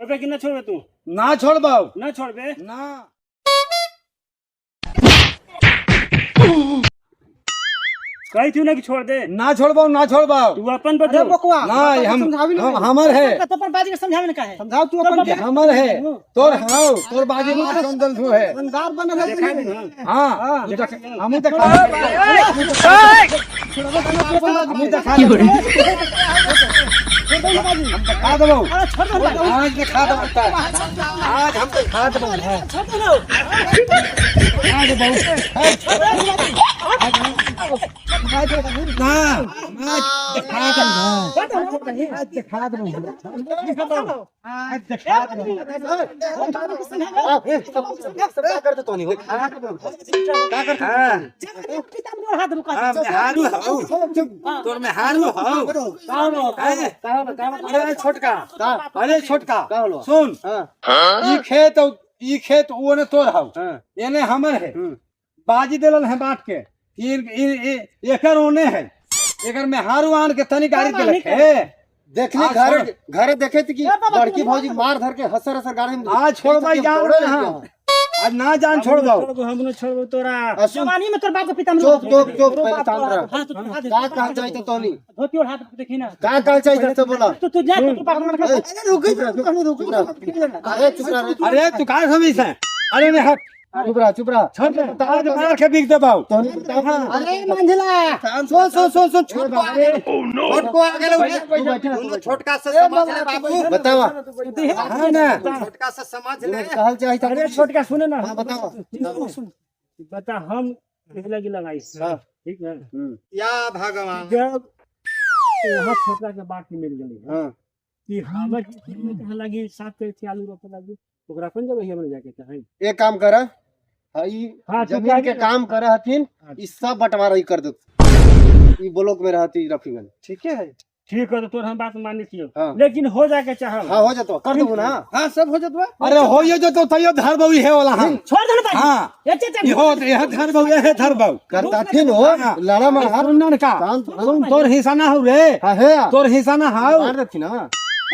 छोड़बे कि ना छोड़बे तू? ना छोड़ बाबू ना छोड़बे? ना कही थी ना कि छोड़ दे। ना छोड़ बाबू ना छोड़ बाबू तू अपन बता बकुआ ना हम हमर है तो पर बाजी के समझावे ना काहे समझाओ तू अपन हमर है तोर हाउ तोर बाजी में संदल थू है रंगदार बनल है देखा नहीं हां हम तो खा हम तो खा दो छोड़ दो आज के खा दो आज हम तो खा दो छोड़ दो आज बहु ना आज खा दो आज खा दो आज खा दो कर दो तो नहीं क्या करता हाथ रुका हारू हाउ तोर में हारू हाउ अरे छोटका अरे छोटका सुन ई खेत ओने तोर हाउ एने हमर है बाजी देलन है बांट के एकर ओने है एकर में हारू आन के तनी गाड़ी के रखे देखने घर देखे थी कि लड़की भौजी मार धर के हसर हसर गाड़ी में आज छोड़ भाई जान आज ना जान छोड़ दो हम न छोड़बो तोरा। जवानी में तोर बाप के पिता में चुप चुप चुप पहले शांत रह का कहा चाहिए तो नहीं धोती और हाथ देखी ना का कहा चाहिए तो बोला तू जा तू पागल मत कर अरे चुप रह अरे तू का समझ है अरे ने हट चुप रह ताज मार के बिक दे बाऊ अरे मंझला सुन छोट को आगे लो छोटका से समझ ले बाबू बतावा हां ना छोटका से समझ ले कहल चाहिए अरे छोटका सुने ना बतावा बता हम लगी लगाई ठीक है या भगवान जब वहाँ छोटका के बात मिल गई हां कि हमर कहाँ लगी 7 पेड़ आलू रोपे लगी ओकरा अपन जगह हमने जाके चाहे एक काम करा हई हाँ, जमीन के काम करे हथिन ई सब बंटवारा ही कर दो ई ब्लॉक में रहती रफीगन ठीक है ठीक है तो तोर हम बात माने छियो हाँ। लेकिन हो जाके चाहल हां हो जातो कर दो ना हां सब हो जतवा अरे हो ये जो तो तैयो धर बाऊ है वाला हां छोड़ दे ना हां बाजी हो यह धर बाऊ है धर बाऊ करता थी नो लड़ा मार सुन का सुन तोर हिस्सा ना हो रे हां है तोर हिस्सा ना हाउ मार रखी ना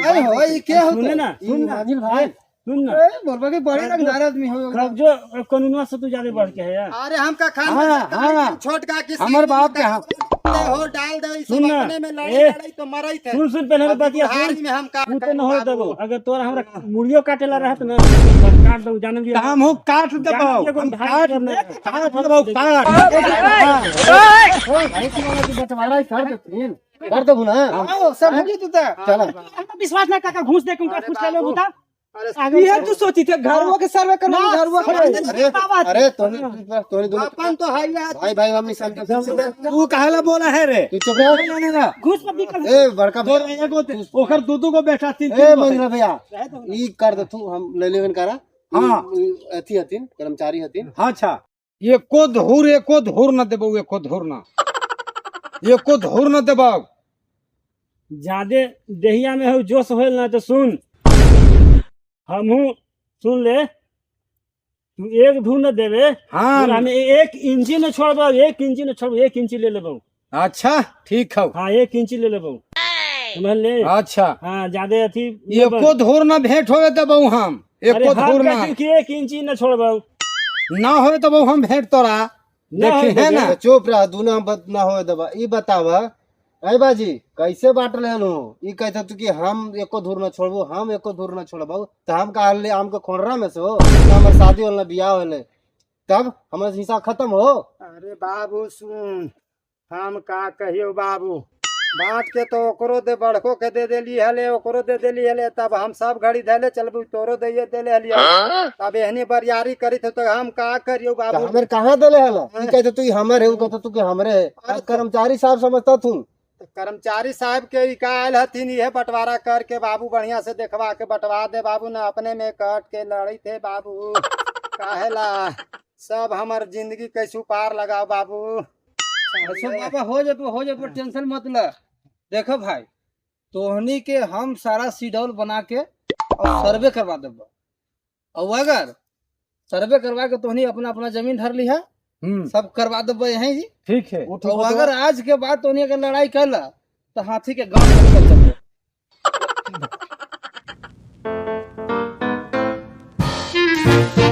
अरे हो ये क्या हो सुने ना सुन नाजिल भाई सुन ना ए बोलबा के बड़े रंगदार आदमी हो कब जो कानूनवा से तू ज्यादा बढ़ के है यार अरे हमका खान हां छोटका किसी हमर बाप के हां हो डाल दे इस सुन ना, अपने में ए, लड़ाई तो मरई थे सुन पहले बतिया हार सुन में हम का तू तो न हो देबो अगर तोरा हमरा मुड़ियो काटेला रहत ना तो काट दो जान लिया हम हो काट दे बाऊ काट दे बाऊ काट भाई की वाला की बटवारा कर दे कर दो ना आओ सब हो गई तू तो चलो विश्वास ना काका घूस दे उनका कुछ ले लो बता अरे ये तू सोची थे घरवा के सर्वे करवा घरवा अरे तोनी दोनों अपन तो है यार भाई भाई हम निशान तू काहेला बोला है रे तू चुप रह घूस पर निकल ए बड़का तोर एगो ओखर दूदू को बेटा तीन ए मंगला भैया ई कर दे तू हम ले लेवन करा हां अथी हतिन कर्मचारी हतिन अच्छा एको धूर न देबो एको धूर न देबो ज्यादा देहिया में हो जोश होल ना तो सुन हमहू सुन ले तू एक धूर न देवे हां हमें 1 इंची न छोड़बो 1 इंची न छोड़बो 1 इंची ले लेबो अच्छा ठीक है हाँ 1 इंची ले लेबो समझ ले अच्छा हाँ ज्यादा अथी एको धूर न भेंट होवे देबो हम एको धूर न 1 इंची न छोड़बो ना होवे तो हम भेंट तोरा देखी है ना चुप रह दूना ना हो दबा ई बतावा आई बाजी कैसे बांट ले लो ई कहता तू कि हम एको धूर न छोड़बो हम एको धूर न छोड़बो तो हम का ले हमको खोनरा में से हो हमर शादी होला बियाह होले तब हमर हिस्सा खत्म हो अरे बाबू सुन हम का कहियो बाबू बांट के तो ओकरो दे बड़को के दे देली हले ओकरो दे देली हले तब हम सब घड़ी धैले चलबू तोरो दे देले हलिया तब एहनी बरियारी करी तो हम का करियो तो बाबू हमर कहां देले हला ई कहता तू हमर है ऊ कहता तू कि हमरे है कर्मचारी साहब समझता तू तो कर्मचारी साहब के ई का आयल हथिन ये बंटवारा करके बाबू बढ़िया से देखवा के बंटवा दे बाबू न अपने में कट के लड़ी थे बाबू काहेला सब हमर जिंदगी कैसू पार लगाओ बाबू अच्छा बाबा हो जातो टेंशन मत ले देखो भाई तोहनी के हम सारा शेड्यूल बना के और सर्वे करवा देबो और अगर सर्वे करवा के तोहनी अपना अपना जमीन धर ली है सब करवा देबो यहीं जी ठीक है तो अगर आज के बाद तोहनी अगर लड़ाई करला तो हाथी के गांव में चल सकते हाँ